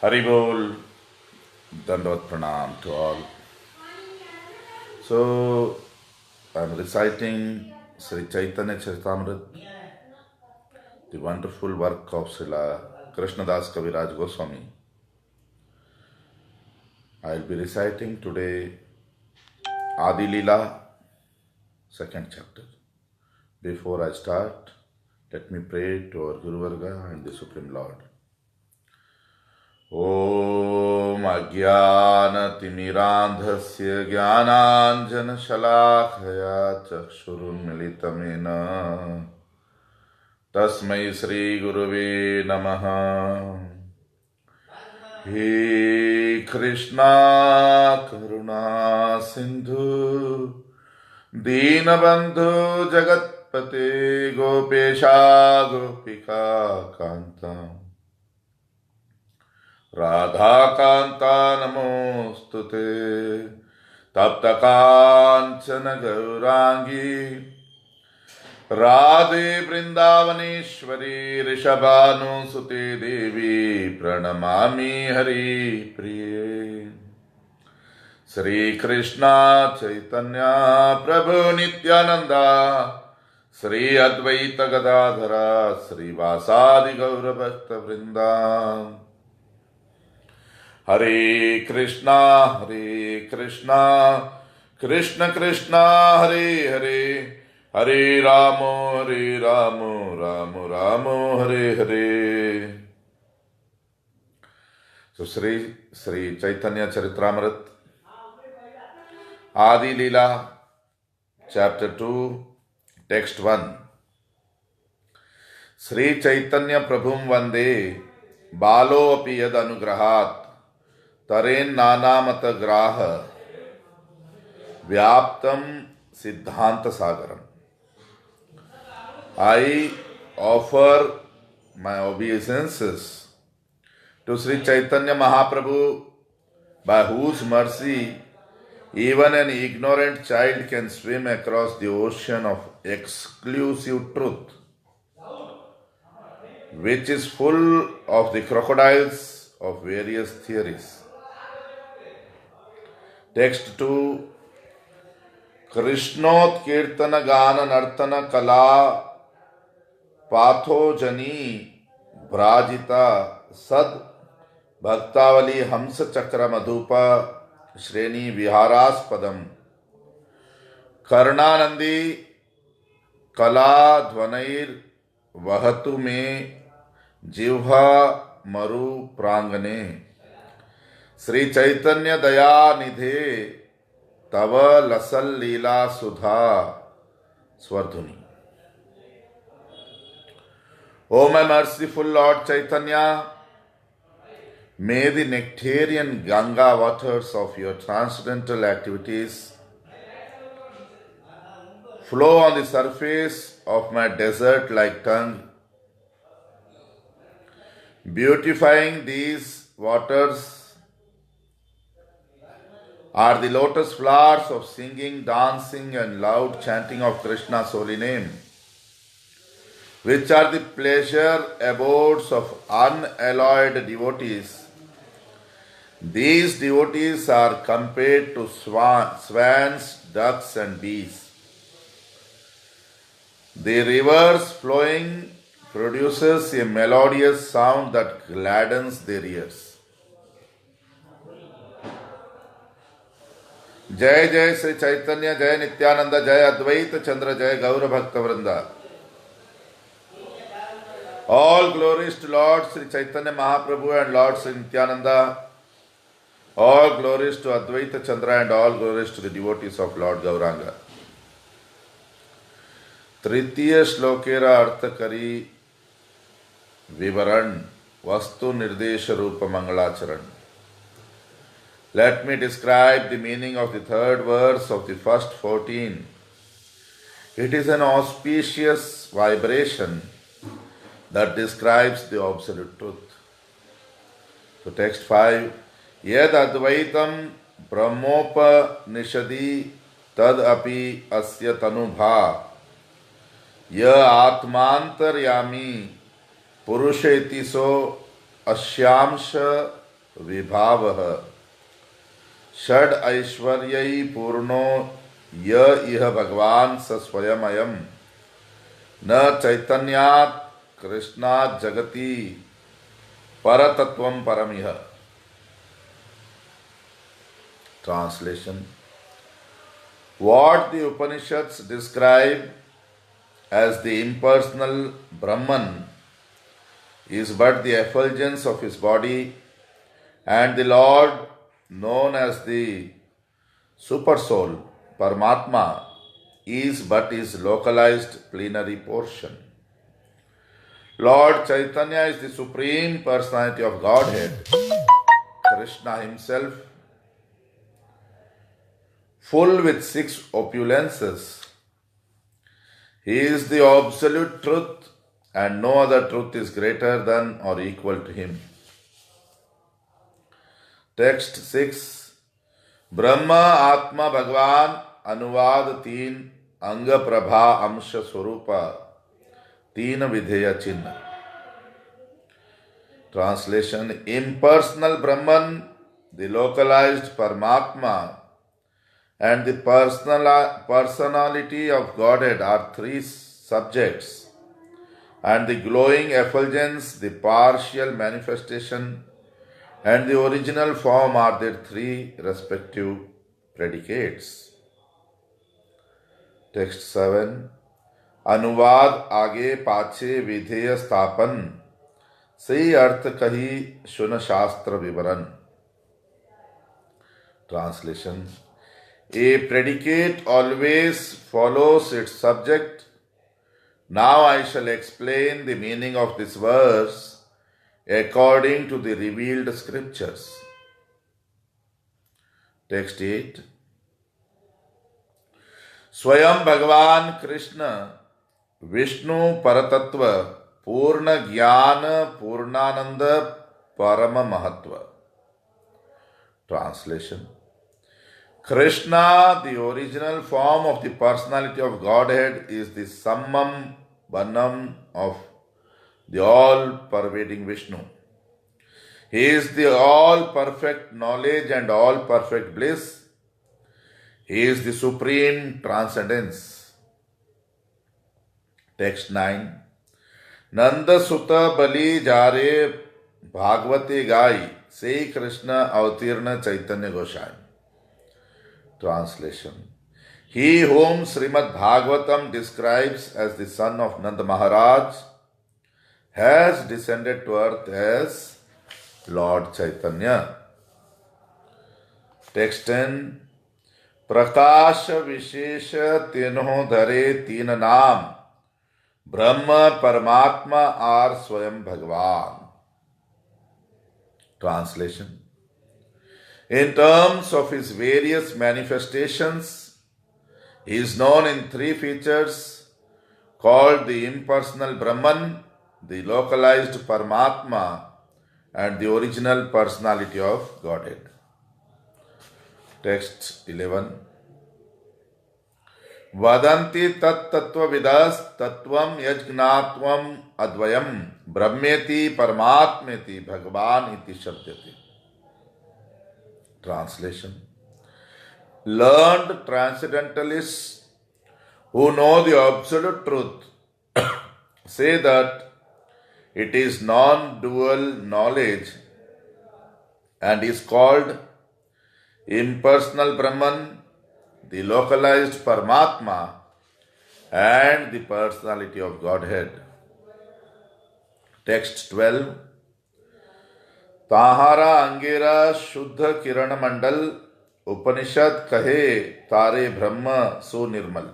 Hari Bol, Dandavat Pranam to all. So, I'm reciting Sri Chaitanya Charitamrita, the wonderful work of Srila Krishnadas Kaviraj Goswami. I'll be reciting today Adi Leela, second chapter. Before I start, let me pray to our Guru Varga and the Supreme Lord. ॐ अज्ञानतिमिरान्धस्य ज्ञानाञ्जनशलाखया चक्षुरुन्मिलितमेन तस्मै श्रीगुरुवे नमः। हे कृष्णा करुणा सिन्धु दीनबन्धु जगत्पते गोपेशा गोपिका कान्ता राधाकान्ता नमोस्तुते तप्तकाञ्चन गौरांगी राधे वृंदावनेश्वरी ऋषभानुसुते देवी प्रणमामि हरिप्रिये। श्री कृष्णा चैतन्य प्रभु नित्यानंदा श्री अद्वैत गदाधरा श्रीवासादि गौरभक्तवृंदा। हरे कृष्णा कृष्ण कृष्णा हरे हरे, हरे Ram Ram Ram Hare Hare. So Sri Chaitanya Charitamrita, Adi Leela, Chapter 2, Text 1. Sri Chaitanya Prabhum Vande Balo api yad anugrahat तरेन नानामत ग्राह व्याप्तम सिद्धांत Sagaram. I offer my obeisances to Sri Chaitanya Mahaprabhu, by whose mercy even an ignorant child can swim across the ocean of exclusive truth, which is full of the crocodiles of various theories. Text 2. कृष्णोत कीर्तन गान नर्तन कला पाथोजनी भ्राजिता सद भक्तावली हंस चक्र मधुपा श्रेणी विहारास्पदम कर्णानंदी कला ध्वनैर वहतु में जिह्वा मरु प्रांगणे। श्री चैतन्य दया निधे तव लसल लीला सुधा स्वर्धुनी। O my merciful Lord Chaitanya, may the nectarian Ganga waters of your transcendental activities flow on the surface of my desert-like tongue, beautifying these waters are the lotus flowers of singing, dancing and loud chanting of Krishna's holy name, which are the pleasure abodes of unalloyed devotees. These devotees are compared to swans, ducks and bees. The rivers flowing produces a melodious sound that gladdens their ears. जय जय श्री चैतन्य, जय नित्यानंद, जय अद्वैत चंद्र, जय गौर भक्त वृंदा। All glories to Lord Sri Chaitanya Mahaprabhu and Lord Sri Nityananda. All glories to Advaita Chandra and all glories to the devotees of Lord Gauranga. तृतीय श्लोकेर अर्थ करी विवरण वस्तु निर्देश रूप मंगलाचरण. Let me describe the meaning of the third verse of the first 14. It is an auspicious vibration that describes the absolute truth. So text 5. Yad advaitam brahmopanishadi tad api asya tanubha ya atmantaryami purusheti so ashyamsha विभावः षड ऐश्वर्यै पूर्णो य इह भगवान स स्वयमयम् न चैतन्यात् कृष्णात् जगति परतत्वम परमिह. Translation. What the Upanishads describe as the impersonal Brahman is but the effulgence of his body, and the Lord, known as the Supersoul, Paramatma, is but his localized plenary portion. Lord Chaitanya is the Supreme Personality of Godhead, Krishna himself, full with six opulences. He is the absolute truth, and no other truth is greater than or equal to him. Text 6. Brahma Atma Bhagwan Anuvad 3 Anga Prabha Amsha Swarupa 3 Videya Chinna. Translation. Impersonal Brahman, the localized Paramatma, and the personality of Godhead are three subjects, and the glowing effulgence, the partial manifestation, and the original form are their three respective predicates. Text 7. अनुवाद आगे पाछे विधेय स्थापन सही अर्थ कही सुन शास्त्र विवरण. Translation. A predicate always follows its subject. Now I shall explain the meaning of this verse according to the revealed scriptures. Text 8. स्वयं भगवान कृष्ण विष्णु परतत्व पूर्ण ज्ञान पूर्णानंद परम महत्व. Translation. Krishna, the original form of the personality of Godhead, is the summum bonum of the all-pervading Vishnu. He is the all-perfect knowledge and all-perfect bliss. He is the supreme transcendence. Text 9. Nanda Sutta Bali Jare Bhagavate Gai Se Krishna Avatirna Chaitanya Gosai. Translation. He whom Srimad Bhagavatam describes as the son of Nanda Maharaj has descended to earth as Lord Chaitanya. Text 10. प्रकाश विशेष तीनों धरे तीन नाम ब्रह्म परमात्मा और स्वयं भगवान. Translation. In terms of his various manifestations, he is known in three features called the impersonal Brahman, the localized Paramatma, and the original personality of Godhead. Text 11. Vadanti tat tattva vidas tattvam yajgnatvam advayam brahmeti paramatmeti bhagavan iti shabdati. Translation. Learned transcendentalists who know the absolute truth say that it is non-dual knowledge and is called impersonal Brahman, the localized Paramatma, and the personality of Godhead. Text 12. ताहारा अंगेरा शुद्ध किरण मंडल उपनिषद कहे तारे ब्रह्म Sunirmal.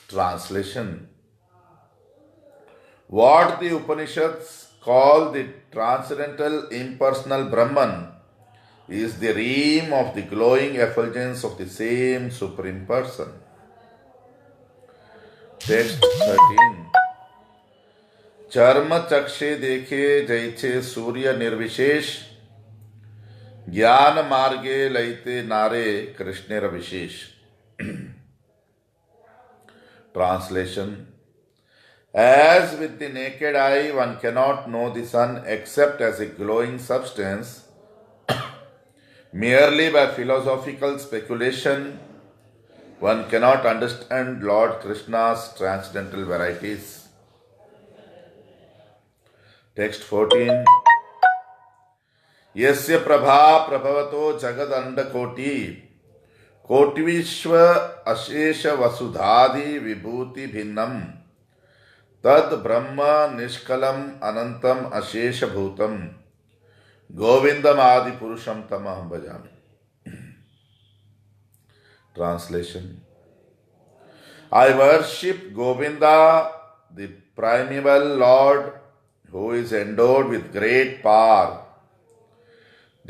Translation. What the Upanishads call the transcendental impersonal Brahman is the realm of the glowing effulgence of the same Supreme Person. Text 13. चर्म चक्षे देखे जैसे सूर्य निर्विशेष ज्ञान मार्गे लयते नारे कृष्णेर विशेष. Translation. As with the naked eye, one cannot know the sun except as a glowing substance merely by philosophical speculation. One cannot understand Lord Krishna's transcendental varieties. Text 14. Yasya prabha prabhavato jagad andakoti कोटिविश्व अशेष वसुधादि विभूति भिन्नम तद ब्रह्म निष्कलम अनंतम अशेष भूतम गोविंदम आदि पुरुषम तमहं भजामि. Translation. I worship Govinda, the primeval Lord, who is endowed with great power.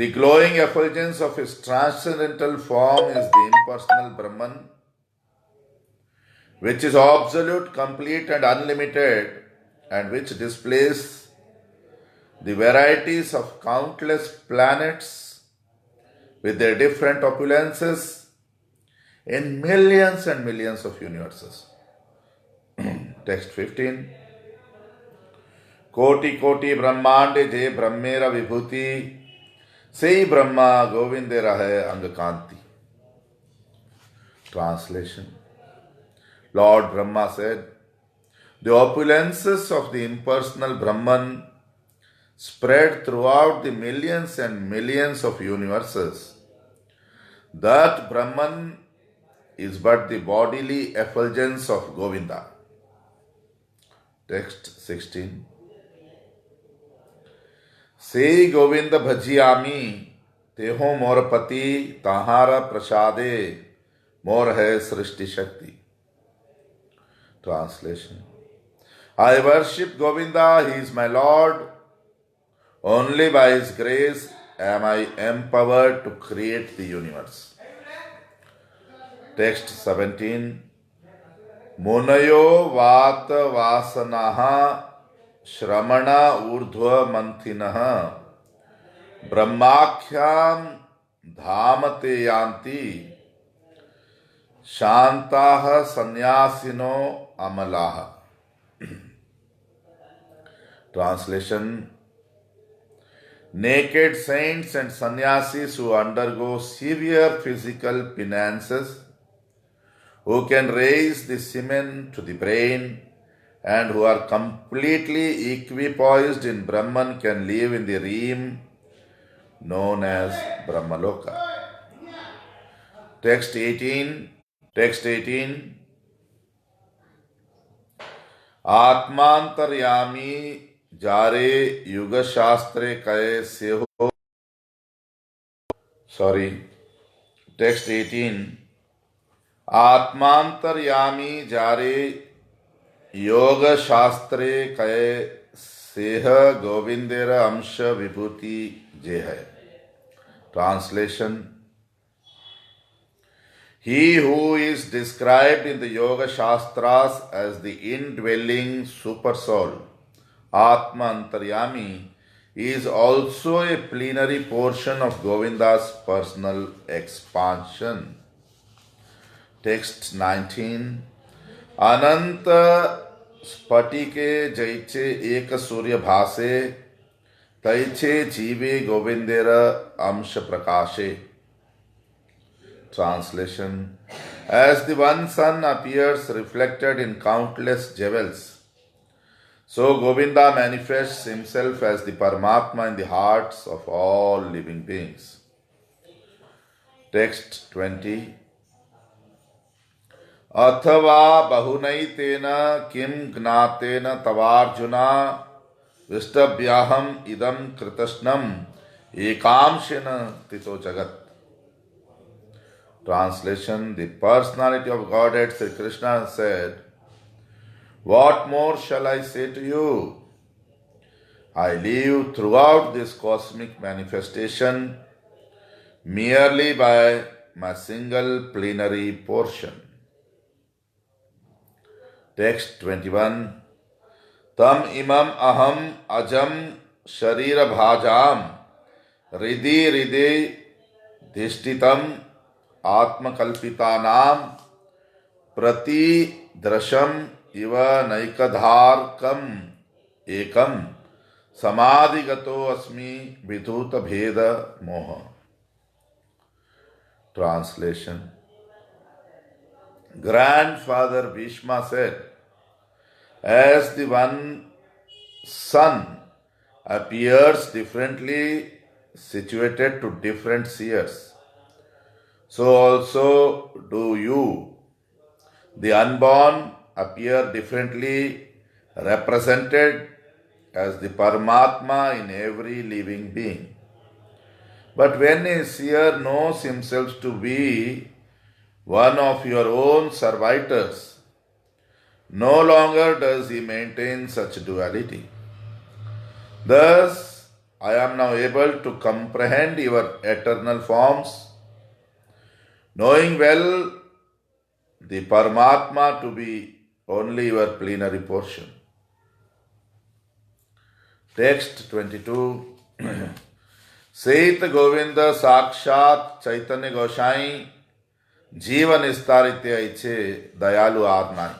The glowing effulgence of his transcendental form is the impersonal Brahman, which is absolute, complete and unlimited, and which displays the varieties of countless planets with their different opulences in millions and millions of universes. Text 15. Koti koti brahmande je brahmera vibhuti Sei Brahma Govindera hai Angakanti. Translation. Lord Brahma said, the opulences of the impersonal Brahman spread throughout the millions and millions of universes. That Brahman is but the bodily effulgence of Govinda. Text 16. से गोविंद भजियामी तेहो मोर पति तहारा प्रसादे मोर है सृष्टि शक्ति. Translation. I worship Govinda, he is my Lord. Only by his grace am I empowered to create the universe. Text 17. Munayo vata vasanaha Shramana urdhva manthinah brahmakhyam dhamate yanti shantaha sannyasino amalaha. Translation. Naked saints and sannyasis who undergo severe physical penances, who can raise the semen to the brain, and who are completely equipoised in Brahman can live in the realm known as Brahmaloka. Text 18. Atmantaryami jare yuga shastre kaye seho. Text 18. Atmantaryami jare योग शास्त्रे कये सेह गोविंदेर अंश विभूति जे है. Translation. He who is described in the Yoga Shastras as the indwelling Supersoul, Atma Antaryami, is also a plenary portion of Govinda's personal expansion. Text 19. अनंत स्फटिके जैचे एक सूर्य भासे तैचे जीवे गोविंदेर अंश प्रकाशे. Translation. As the one sun appears reflected in countless jewels, so Govinda manifests himself as the Paramatma in the hearts of all living beings. Text 20. अथवा बहुनैतेन किं ज्ञातेन तवार्जुना विष्टभ्याहम इदं कृतस्नम एकांशेन तितो जगत. Translation. The personality of Godhead Sri Krishna said, what more shall I say to you? I live throughout this cosmic manifestation merely by my single plenary portion. Text 21. Tam imam aham ajam sharira bhajam ridhi ridhi dhishtitam atmakalpitanam prati drasham इव नैकधार्कम एकम समाधिगतो अस्मि विधूत भेद मोह. Translation. Grandfather Bhishma said, as the one sun appears differently situated to different seers, so also do you, the unborn, appear differently represented as the Paramatma in every living being. But when a seer knows himself to be one of your own servitors, no longer does he maintain such duality. Thus, I am now able to comprehend your eternal forms, knowing well the Paramatma to be only your plenary portion. Text 22. Seit Govinda Sakshat Chaitanya Goshai Jiva Nistaritya Iche Dayalu Arnai.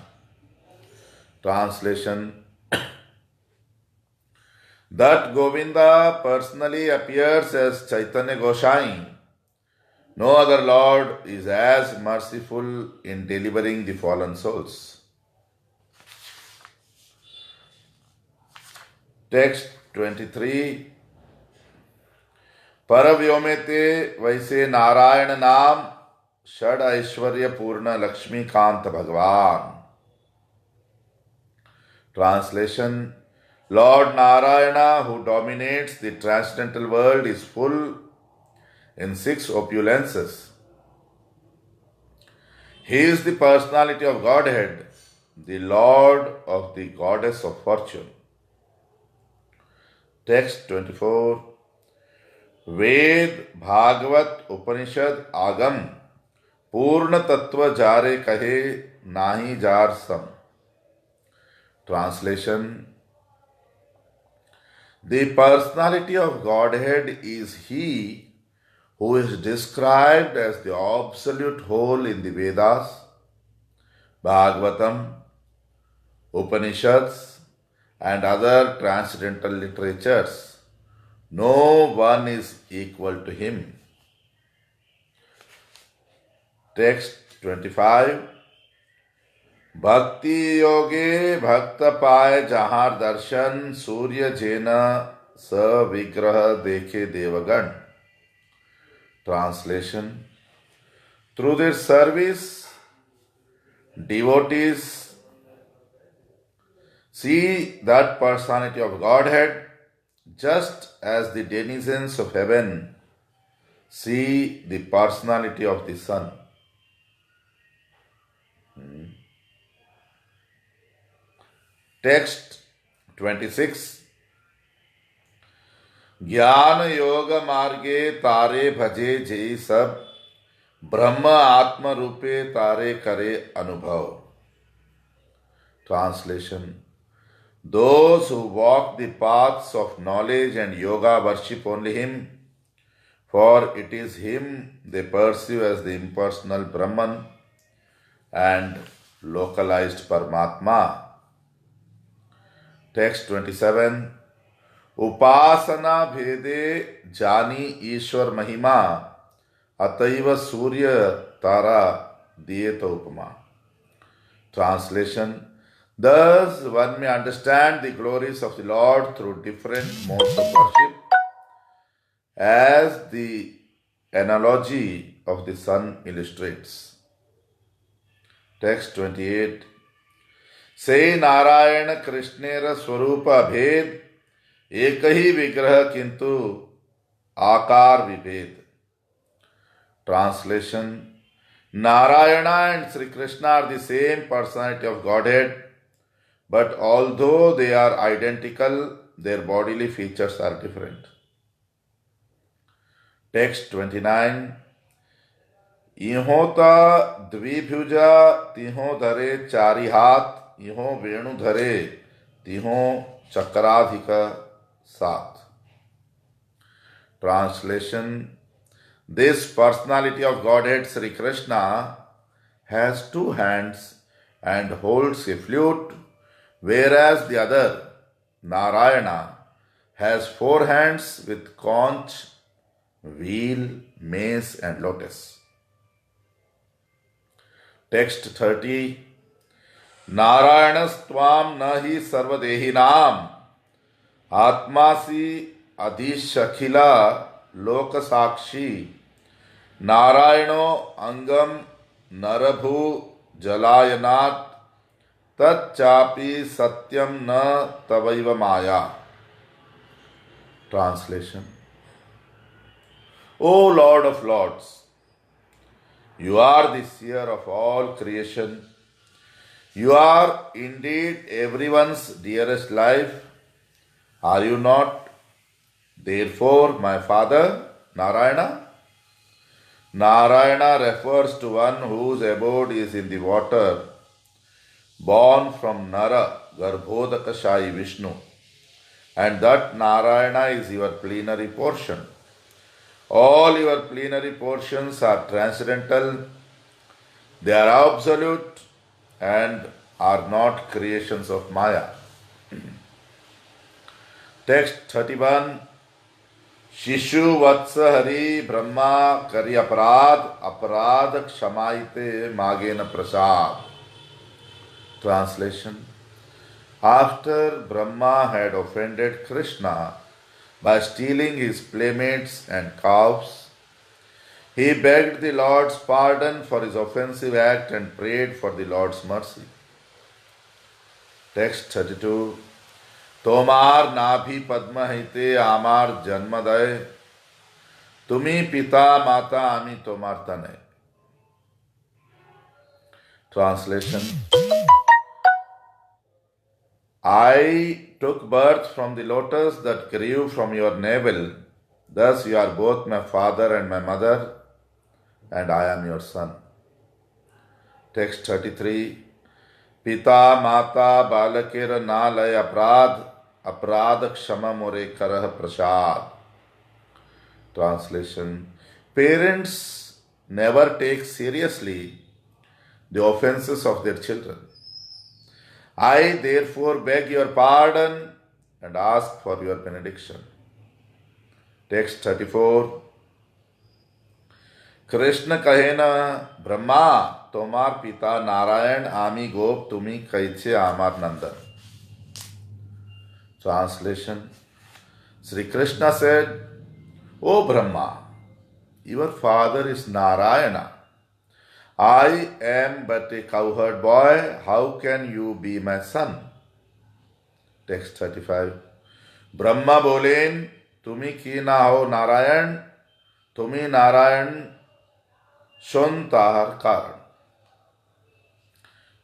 Translation. That Govinda personally appears as Chaitanya Goshai. No other Lord is as merciful in delivering the fallen souls. Text 23. परव्योमेते वैसे नारायण नाम षड ऐश्वर्य पूर्ण लक्ष्मीकांत भगवान. Translation. Lord Narayana, who dominates the transcendental world, is full in 6 opulences. He is the personality of Godhead, the Lord of the goddess of fortune. Text 24. वेद भागवत उपनिषद आगम पूर्ण तत्व जारे कहे नाही जार सम. Translation. The personality of Godhead is He who is described as the absolute whole in the Vedas, Bhagavatam, Upanishads, and other transcendental literatures. No one is equal to Him. Text 25. Bhakti yoge bhakta paye jahar darshan surya jena sa vigraha dekhe devagan. Translation. Through their service, devotees see that personality of Godhead just as the denizens of heaven see the personality of the sun. Text 26. ज्ञान योग मार्गे तारे भजे जय सब ब्रह्म आत्म रूपे तारे करे अनुभव. Translation. Those who walk the paths of knowledge and yoga worship only Him, for it is Him they perceive as the impersonal Brahman and localized Paramatma. Text 27. Upasana bhede jani Ishwar mahima ataiva surya tara diyeta upama. Translation. Thus one may understand the glories of the Lord through different modes of worship, as the analogy of the sun illustrates. Text 28. Say Narayana Krishnera Swarupa Bhed Ekahi Vigraha Kintu Akar Vibhed. Translation. Narayana and Sri Krishna are the same personality of Godhead, but although they are identical, their bodily features are different. Text 29. इहोता द्विभुजा तिहो धरे चारि हाथ इहो वेणु धरे तिहो चक्राधिक सात. Translation. This personality of Godhead Sri Krishna has 2 hands, and holds a flute, whereas the other, Narayana, has 4 hands with conch, wheel, mace, and lotus. Text 30. Narayanastvam nahi sarvadehinam atmasi adhishakhila lokasakshi Narayano angam narabhu jalayanat tacchapi satyam na tavaiva maya. Translation. O Lord of Lords, you are the seer of all creation. You are indeed everyone's dearest life. Are you not, therefore, my father, Narayana? Narayana refers to one whose abode is in the water, born from Nara, Garbhodakashayi Vishnu, and that Narayana is your plenary portion. All your plenary portions are transcendental, they are absolute, and are not creations of Maya. Text 31. Shishu Vatsa Hari Brahma Kari Aparad Kshamaite Magena Prasad. Translation. After Brahma had offended Krishna by stealing his playmates and calves, he begged the Lord's pardon for his offensive act and prayed for the Lord's mercy. Text 32. Tomar Nabhi Padma Hite Amar Janmadaya Tumi Pita Mata Ami Tomar Tanay. Translation. I took birth from the lotus that grew from your navel. Thus you are both my father and my mother, and I am your son. Text 33. Pita Mata Balakera Nalay Aprad Kshama More Karah Prasad. Translation. Parents never take seriously the offenses of their children. I therefore beg your pardon and ask for your benediction. Text 34. Krishna kahena Brahma tomar pita Narayan ami gop tumi kaiche amar nandan. Translation. Sri Krishna said, O Brahma, your father is Narayana. I am but a cowherd boy. How can you be my son? Text 35. Brahma bolen, tumi ki na ho Narayan, tumi Narayan shun tahar karan.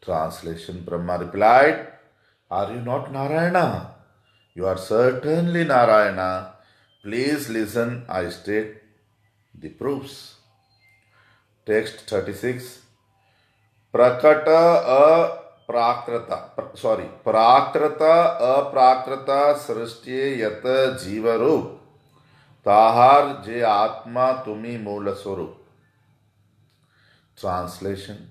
Translation. Brahma replied, are you not Narayana? You are certainly Narayana. Please listen, I state the proofs. Text 36. Prakrata aprakrata srishti yata jivarup tahar je atma tumi moola swarup. Translation.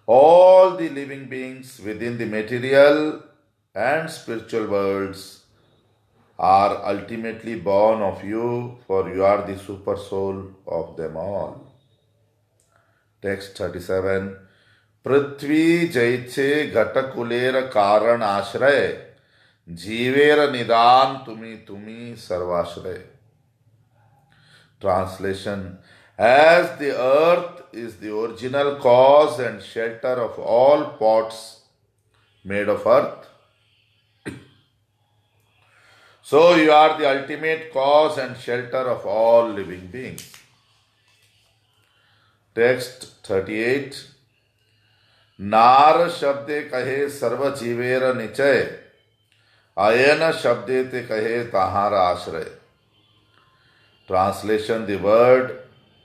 All the living beings within the material and spiritual worlds are ultimately born of you, for you are the super soul of them all. Text 37. Prithvi jaiche ghatakulera karan ashray jivera nidan tumi sarvashray. Translation. As the earth is the original cause and shelter of all pots made of earth, so you are the ultimate cause and shelter of all living beings. Text 38. Nar shabde kahe sarva jivera nichaya ayana shabde te kahe tahara ashray. Translation. The word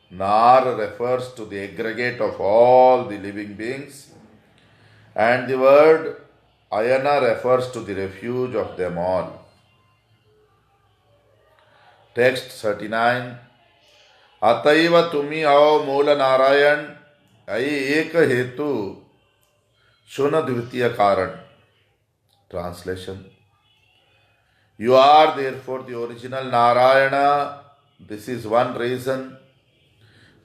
Nar refers to the aggregate of all the living beings, and the word Ayana refers to the refuge of them all. Text 39. Ataiva tumi ao moola Narayan अयि एक हेतु शुन द्वितीय कारण. Translation. You are therefore the original Narayana. This is one reason.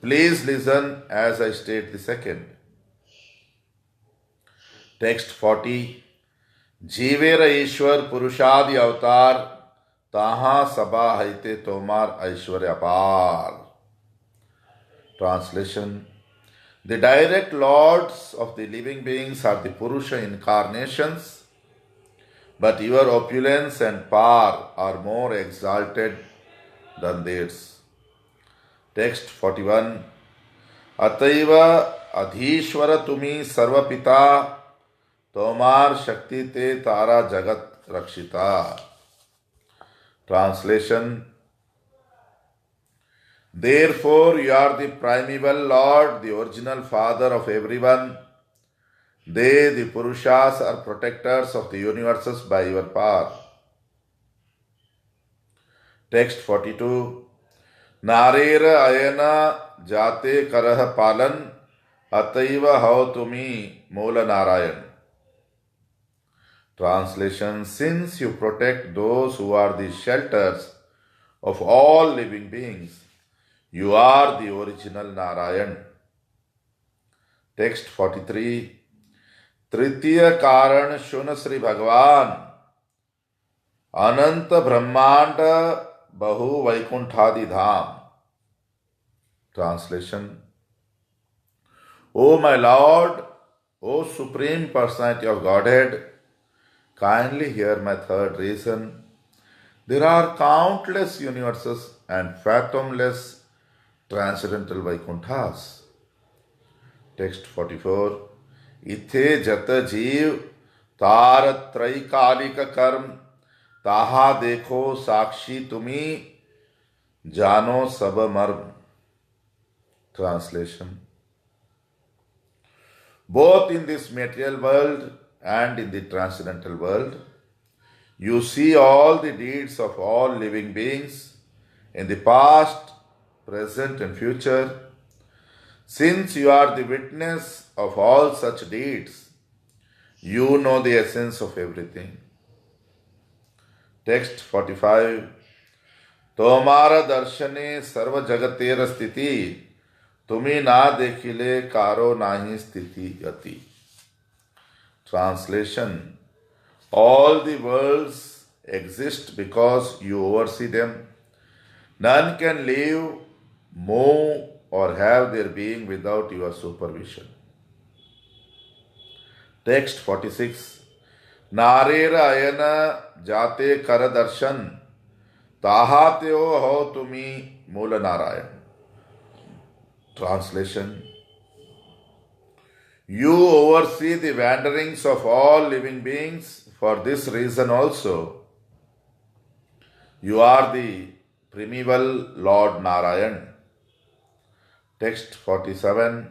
Please listen as I state the second. Text 40. जीवेर ईश्वर पुरुषादि अवतार ताहा सबा हईते तोमार ऐश्वर्य अपार. Translation. The direct lords of the living beings are the Purusha incarnations, but your opulence and power are more exalted than theirs. Text 41. अतैव अधीश्वर तुम्ही सर्वपिता तोमार शक्ति ते तारा जगत रक्षिता. Translation. Therefore you are the primeval Lord, the original Father of everyone. They, the Purushas, are protectors of the universes by your power. Text 42. नारेर अयन जाते करह पालन अतैव हौ तुमी मूल Narayan. Translation. Since you protect those who are the shelters of all living beings, you are the original Narayan. Text 43. तृतीय कारण शुन श्री भगवान अनंत ब्रह्मांड बहु वैकुंठादि धाम. Translation. O my Lord, O Supreme Personality of Godhead, kindly hear my third reason. There are countless universes and fathomless transcendental Vaikunthas. Text 44. इथे जत जीव तार त्रैकालिक कर्म ताहा देखो साक्षी तुम्ही जानो सब मर्म. Translation. Both in this material world and in the transcendental world, you see all the deeds of all living beings in the past, present and future. Since you are the witness of all such deeds, you know the essence of everything. Text 45. तोमार दर्शने सर्व जगतेर स्थिति तुम्ही ना देखिले कारो नाही स्थिति गति. Translation. All the worlds exist because you oversee them. None can live, move, or have their being without your supervision. Text 46. नारेर अयन जाते कर दर्शन ताहा त्यो हो तुमी मूल Narayan. Translation. You oversee the wanderings of all living beings. For this reason also, you are the primeval Lord Narayan. Text 47.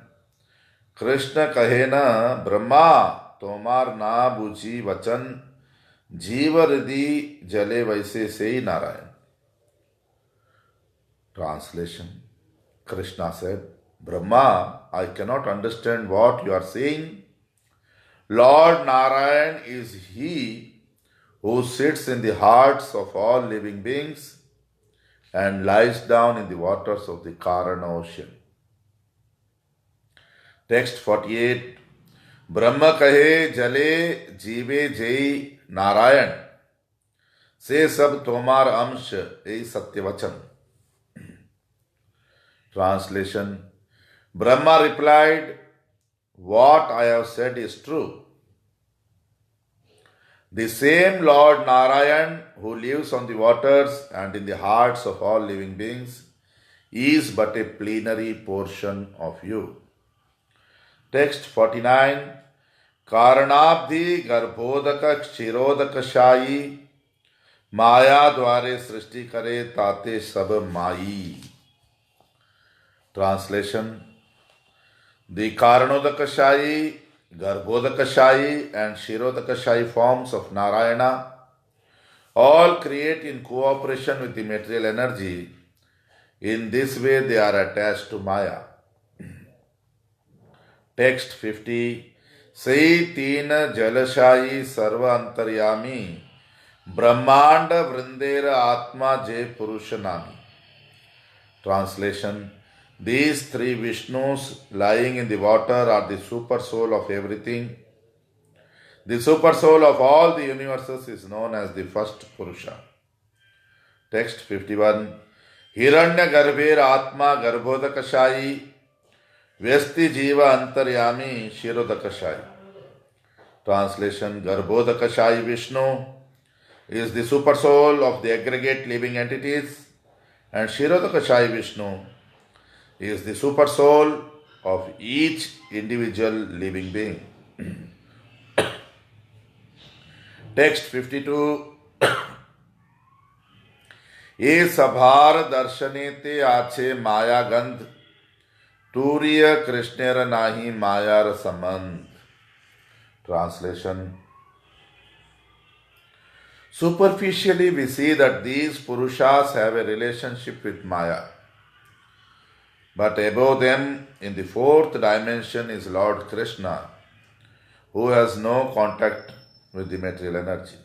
Krishna कहे न ब्रह्मा तोमार ना बुझी वचन जीव हृदय जले वैसे से ही Narayan. Translation. Krishna said, Brahma, I cannot understand what you are saying. Lord Narayan is he who sits in the hearts of all living beings and lies down in the waters of the Karana ocean. Text 48. ब्रह्म कहे जले जीवे जय नारायण से सब तोमार अंश यही सत्य वचन. Translation. Brahma replied, what I have said is true. The same Lord Narayan who lives on the waters and in the hearts of all living beings is but a plenary portion of you. Text 49. कारणाब्धि Garbhodaka Kshirodaka शायी माया द्वारे सृष्टि करे ताते सब माई. Translation. The Karanodakashayi, Garbhodakashayi and Shirodakashayi forms of Narayana all create in cooperation with the material energy. In this way they are attached to Maya. Text 50. Sei teen jalashayi sarva antaryami brahmanda vrindera atma jay purushanami. Translation. These three Vishnus lying in the water are the super soul of everything. The super soul of all the universes is known as the first Purusha. Text 51. Hiranya garbher atma garbhodakashayi vyasti jiva antaryami shirodakashayi. Translation. Garbhodakashayi Vishnu is the super soul of the aggregate living entities, and Shirodakashayi Vishnu is the super soul of each individual living being. Text 52. ये सभार दर्शने ते आछे माया गंध तूर्य कृष्णेर नाही मायार संबंध. Translation. Superficially, we see that these Purushas have a relationship with Maya. But above them, in the fourth dimension, is Lord Krishna, who has no contact with the material energy.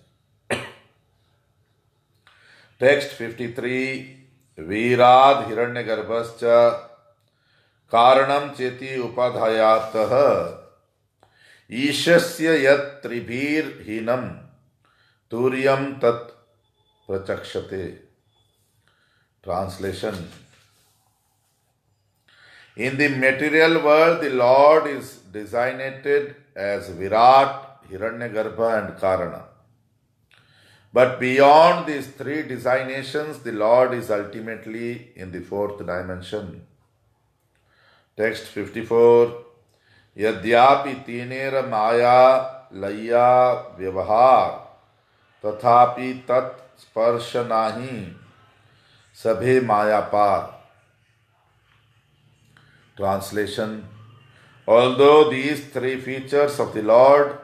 Text 53. Virad Hiranyagarbhascha Karanam Cheti Upadhayatah Ishasya Yat Tribhir Hinam Turyam Tat Prachakshate. Translation. In the material world, the Lord is designated as Virat, Hiranyagarbha and Karana. But beyond these three designations, the Lord is ultimately in the fourth dimension. Text 54. Yadyapi tinera maya laya vyavahar tathapi tat sparsha nahi sabhe maya par. Translation. Although these three features of the Lord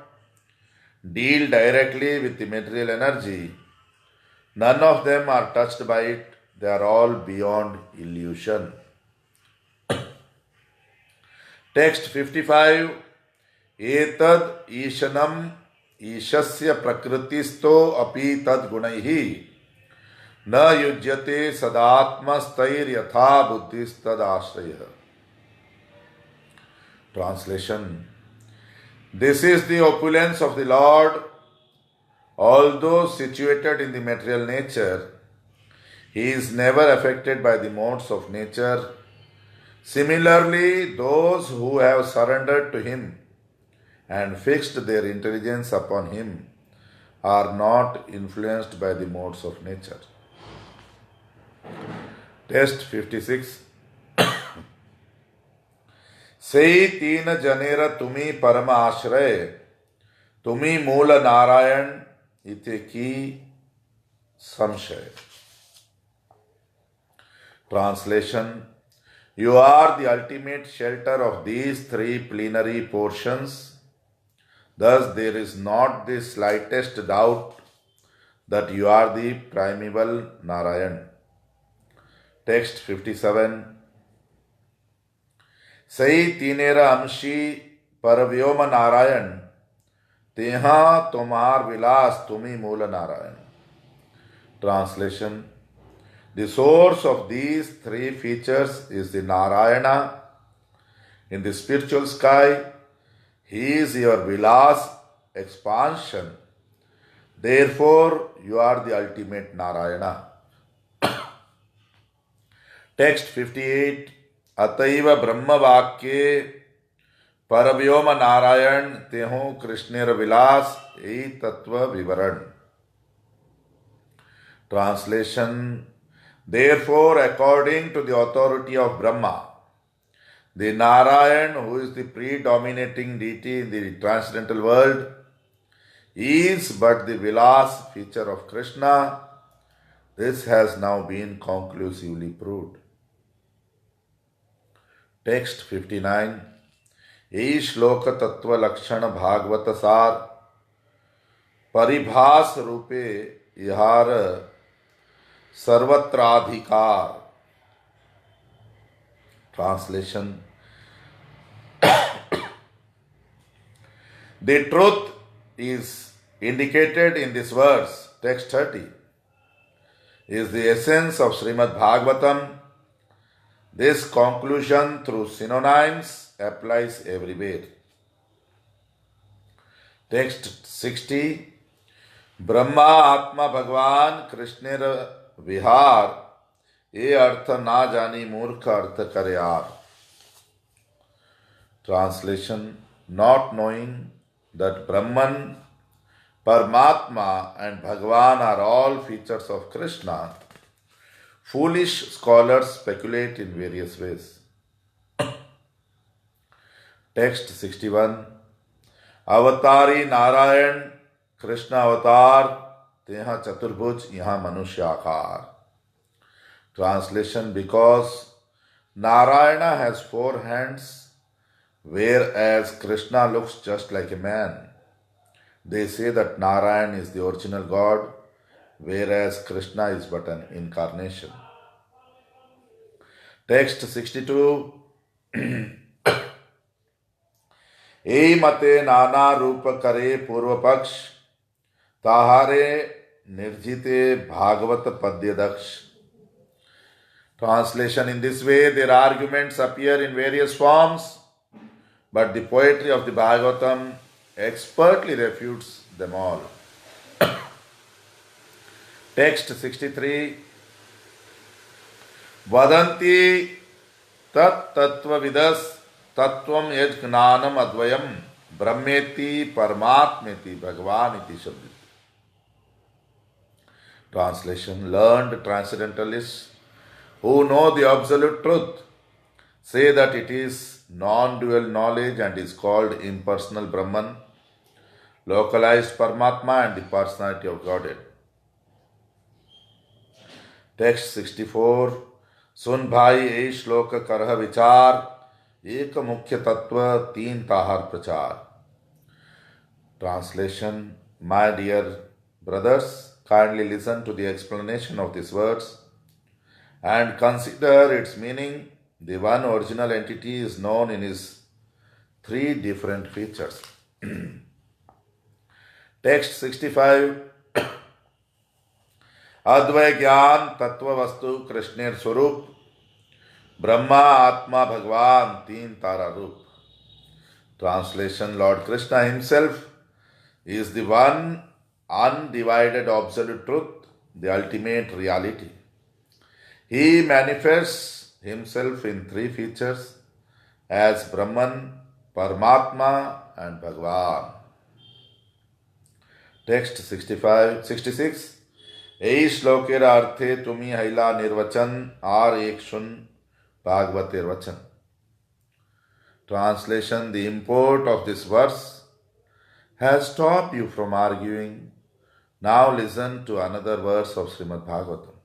deal directly with the material energy, none of them are touched by it. They are all beyond illusion. Text 55. Etad ishanam ishasya prakritisto api tad gunaihi na yujyate sadatmastair yatha buddhistad ashraya. Translation. This is the opulence of the Lord. Although situated in the material nature, He is never affected by the modes of nature. Similarly, those who have surrendered to Him and fixed their intelligence upon Him are not influenced by the modes of nature. Text 56. Sei teen janera tumi parama ashray tumi moola narayan ite ki samshay. Translation. You are the ultimate shelter of these three plenary portions. Thus there is not the slightest doubt that you are the primeval Narayan. Text 57. Sai tinera amshi paravyoma Narayan teha tomar vilas tumi moola Narayan. Translation. The source of these three features is the Narayana. In the spiritual sky, He is your Vilas expansion. Therefore, you are the ultimate Narayana. Text 58. Ataiva Brahma Vakye Paravyoma Narayan Teho Krishnera Vilas E Tattva Vivaran. Translation. Therefore, according to the authority of Brahma, the Narayan, who is the predominating deity in the transcendental world, is but the Vilas feature of Krishna. This has now been conclusively proved. Text 59. Ei shloka tattva lakshana bhagavata sar paribhas rupe ihar sarvatradhikar. Translation. The truth is indicated in this verse, text 30, is the essence of Srimad Bhagavatam. This conclusion through synonyms applies everywhere. Text 60, Brahma आत्मा भगवान कृष्णेर विहार ये अर्थ ना जानी मूर्ख अर्थ करे यार. Translation: not knowing that Brahman, Paramatma and Bhagavan are all features of Krishna, foolish scholars speculate in various ways. Text 61, अवतारी नारायण कृष्ण अवतार तेहा चतुर्भुज यहाँ मनुष्य आकार. Translation: because Narayana has 4 hands, whereas Krishna looks just like a man, they say that Narayan is the original God, whereas Krishna is but an incarnation. Text 62, ए मते नाना रूप करे पूर्व पक्ष ताहारे निर्जिते भागवत पद्य दक्ष. Translation: in this way their arguments appear in various forms, but the poetry of the Bhagavatam expertly refutes them all. Text 63, vadanti tat tattvavidas तत्वम यज ज्ञानम अद्वयम ब्रह्मेति परमात्मेति भगवान इति शब्द. Translation: learned transcendentalists who know the absolute truth say that it is non-dual knowledge and is called impersonal Brahman, localized Paramatma and the personality of Godhead. Text 64, सुन भाई ए श्लोक करह विचार एक मुख्य तत्व 3 ताहार प्रचार. Translation: my dear brothers, kindly listen to the explanation of these words and consider its meaning. The one original entity is known in his 3 different features. Text 65, अद्वय ज्ञान तत्व वस्तु कृष्णेर स्वरूप ब्रह्मा आत्मा भगवान 3 तारा रूप. Translation: Lord Krishna himself is the one undivided absolute truth, the ultimate reality. He manifests himself in 3 features as Brahman, Paramatma and Bhagavan. Text 66, এই শ্লোকের अर्थे तुमी हैला निर्वचन आर एक शुन भागवतेर वचन. Translation: the import of this verse has stopped you from arguing. Now listen to another verse of Srimad Bhagavatam.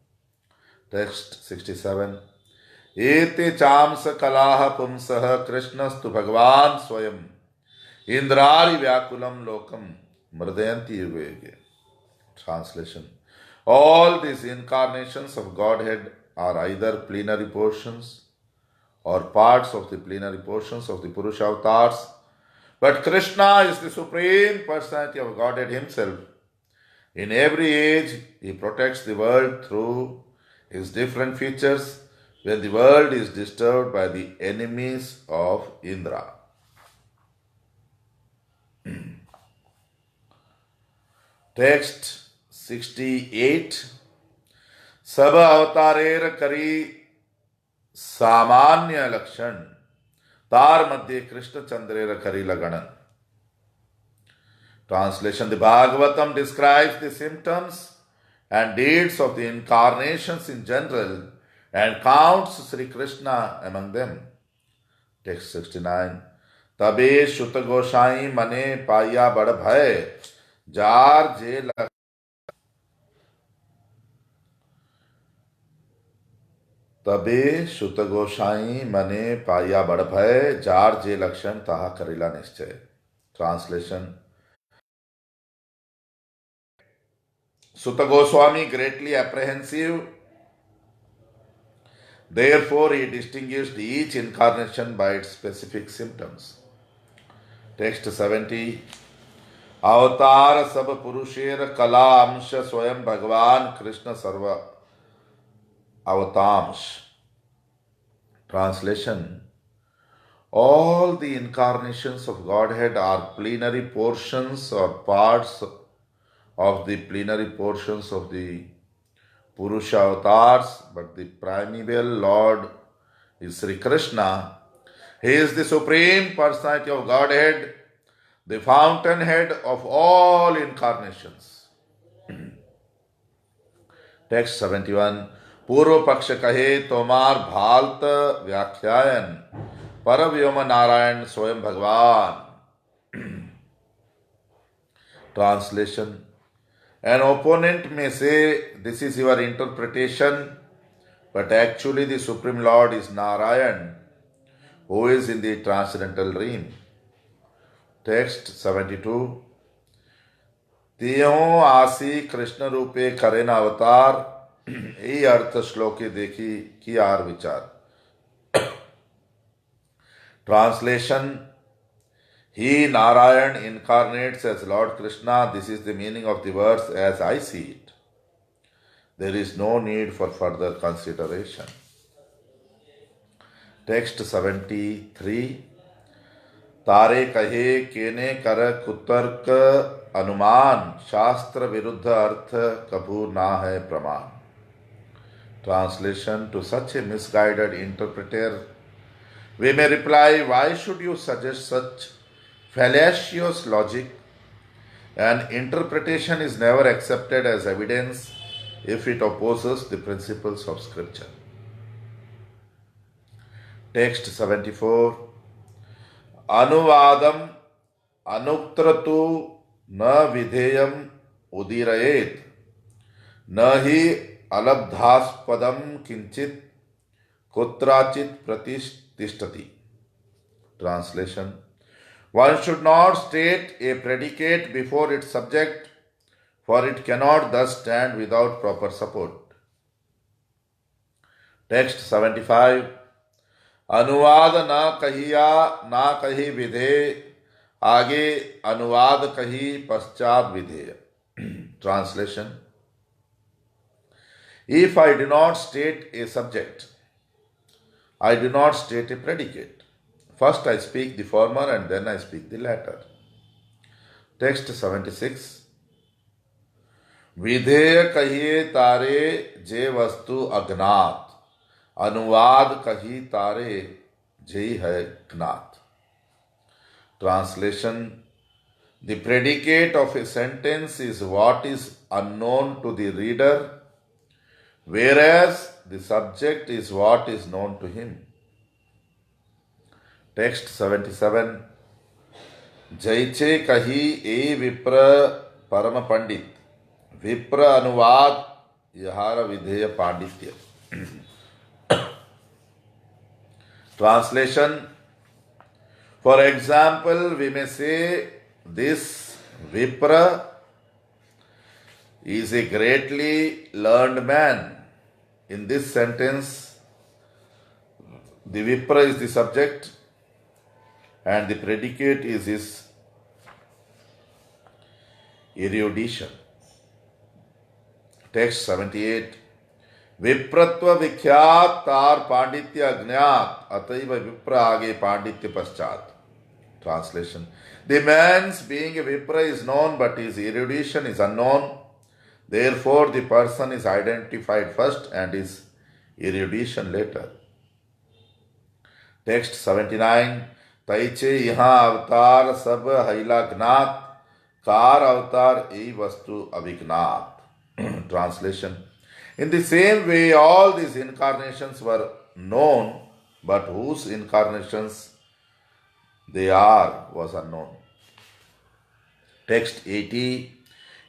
Text 67, एते chance कलाह पुंसः कृष्णस्तु भगवान स्वयं इंद्रारि व्याकुलम लोकम मृदयन्ति युगे युगे. Translation: all these incarnations of Godhead are either plenary portions or parts of the plenary portions of the Purusha avatars, but Krishna is the supreme personality of Godhead himself. In every age, he protects the world through his different features when the world is disturbed by the enemies of Indra. Text 68, सब अवतारेर करी सामान्य लक्षण तार मध्य कृष्ण चंद्रेर करी लगन. Translation: the Bhagavatam describes the symptoms and deeds of the incarnations in general and counts Sri Krishna among them. Text 69, तबे शुत गोसाई मने पाया बड़ भय जार जे लग. तबे शुत गोसाई मने पाया बड़ भय जार जे लक्षण ताहा करिला निश्चय. Translation: Sutta Goswami greatly apprehensive, therefore he distinguished each incarnation by its specific symptoms. Text 70, अवतार सब पुरुषेर कला अंश स्वयं भगवान कृष्ण सर्व अवतांश. Translation: all the incarnations of Godhead are plenary portions or parts of the plenary portions of the Purusha avatars, but the primeval Lord is Sri Krishna. He is the Supreme Personality of Godhead, the fountainhead of all incarnations. Text 71. पूर्व पक्ष कहे तोमार भालत व्याख्यायन परव्योम नारायण स्वयं भगवान. Translation: an opponent may say this is your interpretation, but actually the Supreme Lord is Narayan, who is in the transcendental realm. Text 72. त्यों आसी कृष्ण रूपे करेन अवतार. यही अर्थ श्लोके देखी कि आर विचार. Translation: he Narayan incarnates as Lord Krishna. This is the meaning of the verse as I see it. There is no need for further consideration. Text 73. तारे कहे केने कर कुतर्क अनुमान शास्त्र विरुद्ध अर्थ कभू ना है प्रमाण. Translation: to such a misguided interpreter we may reply, why should you suggest such fallacious logic? An interpretation is never accepted as evidence if it opposes the principles of scripture. Text 74. अनुवादम अनुक्तरतु न विधेयम उदीरयेत न हि अलब्धास्पदम किंचित कुत्राचित प्रतिष्ठति. Translation: one should not state a predicate before its subject, for it cannot thus stand without proper support. Text 75. अनुवाद न कहिया ना कही विधेय आगे अनुवाद कही पश्चात विधेय. Translation: if I do not state a subject, I do not state a predicate. First I speak the former and then I speak the latter. Text 76. विधेय कहिए तारे जे वस्तु अज्ञात अनुवाद कही तारे जे है ज्ञात. Translation: the predicate of a sentence is what is unknown to the reader, whereas the subject is what is known to him. Text 77. जैचे कही ए विप्र परम पंडित विप्र अनुवाद यहार विधेय पांडित्य. Translation: for example, we may say this Vipra is a greatly learned man. In this sentence, the Vipra is the subject and the predicate is his erudition. Text 78. विप्रत्व विख्यात तार पांडित्य अज्ञात अतएव विप्र आगे पांडित्य पश्चात. Translation: the man's being a vipra is known but his erudition is unknown. Therefore the person is identified first and his erudition later. Text 79. तैचे यहाँ अवतार सब हैला ज्ञात कार अवतार ए वस्तु अभिज्ञात. Translation: in the same way, all these incarnations were known, but whose incarnations they are was unknown. Text 80.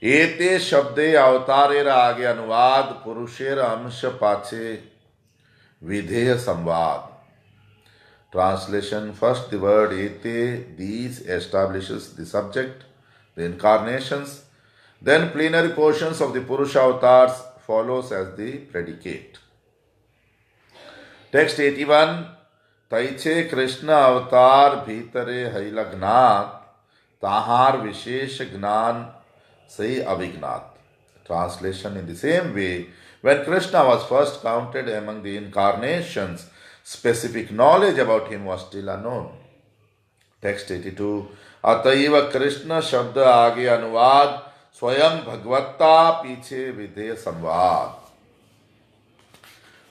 एते शब्दे अवतारेर आगे अनुवाद पुरुषेर अंश पाछे विधेय संवाद. Translation: first the word ete, these, establishes the subject, the incarnations, then plenary portions of the Purusha avatars follows as the predicate. Text 81. तैचे Krishna अवतार भीतरे हैलग्नात Tahar Vishesh Gnan Sai Avignat. Translation: in the same way, when Krishna was first counted among the incarnations, specific knowledge about him was still unknown. Text 82. अतएव कृष्ण शब्द आगे अनुवाद स्वयं भगवत्ता पीछे विधेय संवाद.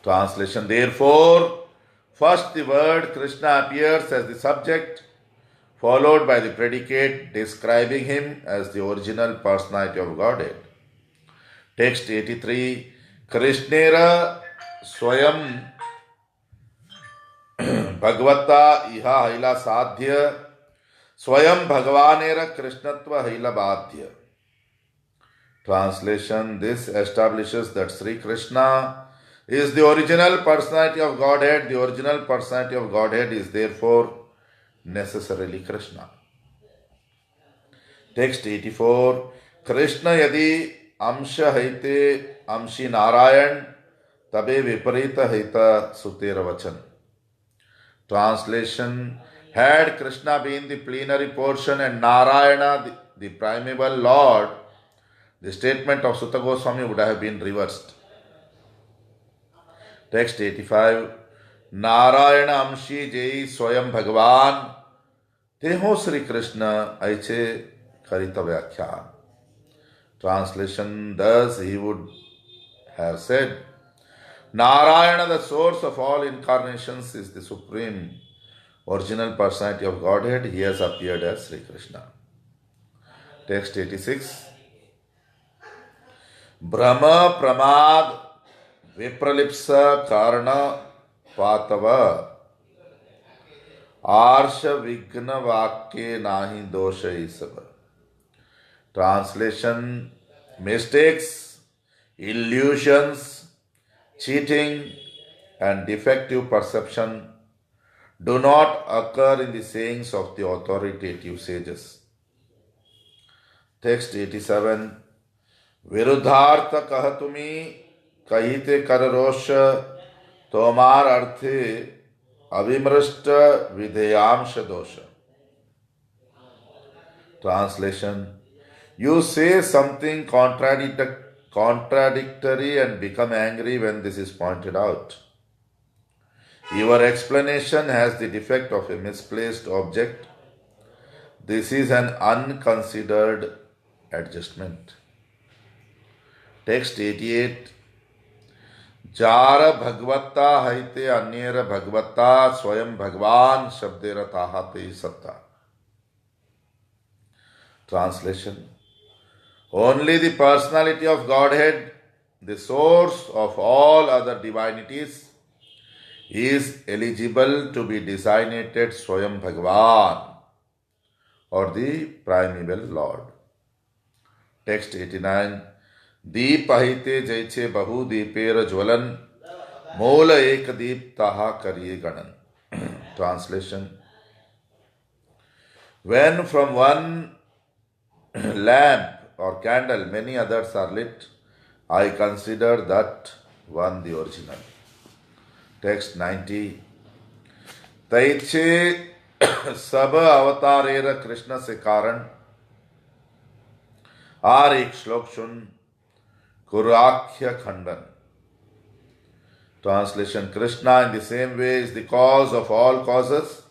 Translation: therefore, first the word Krishna appears as the subject, followed by the predicate describing him as the original personality of Godhead. Text 83. Krishnera Swayam Bhagavata Iha Haila Sadhya Swayam Bhagavanera Krishnatva Haila Badhya. Translation: this establishes that Sri Krishna is the original personality of Godhead. The original personality of Godhead is therefore necessarily Krishna. Text 84. Krishna yadi amsha haite amshi Narayan tabe viparita haita sutera vachan. Translation: had Krishna been the plenary portion and Narayana the primeval Lord, the statement of Sutta Goswami would have been reversed. Text 85. Narayana amshi jai swayam bhagavan teho Sri Krishna aiche karita vyakhya. Translation: thus he would have said, Narayana, the source of all incarnations, is the supreme original personality of Godhead. He has appeared as Sri Krishna. Text 86. Brahma pramad vipralipsa karana patava arsha vigna vakye nahi dosha isava. Translation: mistakes, illusions, cheating and defective perception do not occur in the sayings of the authoritative sages. Text 87. विरुद्धार्थ कह तुमी कहिते कर रोष तोमार अर्थे अविमृष्ट विधेयांश दोष. Translation: you say something contradictory and become angry when this is pointed out. Your explanation has the defect of a misplaced object. This is an unconsidered adjustment. Text 88. Jara Bhagavata haite anyera Bhagavata swayam Bhagavan shabdera tahate satta. Translation: only the personality of Godhead, the source of all other divinities, is eligible to be designated Swayam Bhagavan, or the primeval Lord. Text 89. दीप अहिते जैसे बहु दीपेर ज्वलन मूल एक दीप ताहा करिए गणन. Translation: when from one lamp or candle many others are lit, I consider that one the original. Text 90. तैचे सब अवतारेर कृष्ण से कारण आर एक श्लोक सुन Kurakhya Khandan. Translation: Krishna in the same way is the cause of all causes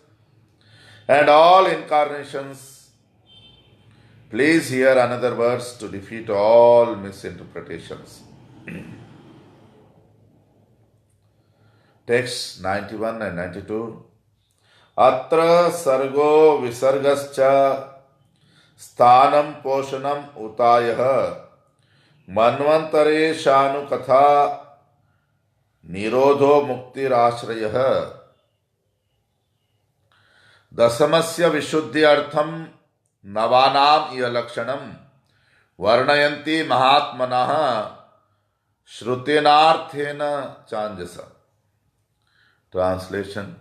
and all incarnations. Please hear another verse to defeat all misinterpretations. Text 91 and 92. Atra sargo visargascha sthanam poshanam utayah Manvantare Shanu Katha Nirodho Muktirashrayah. Dasamasya Vishuddhi Artham Navanam Iyalakshanam Varnayanti Mahatmanaha Shrutinarthena Chanjasa. Translation: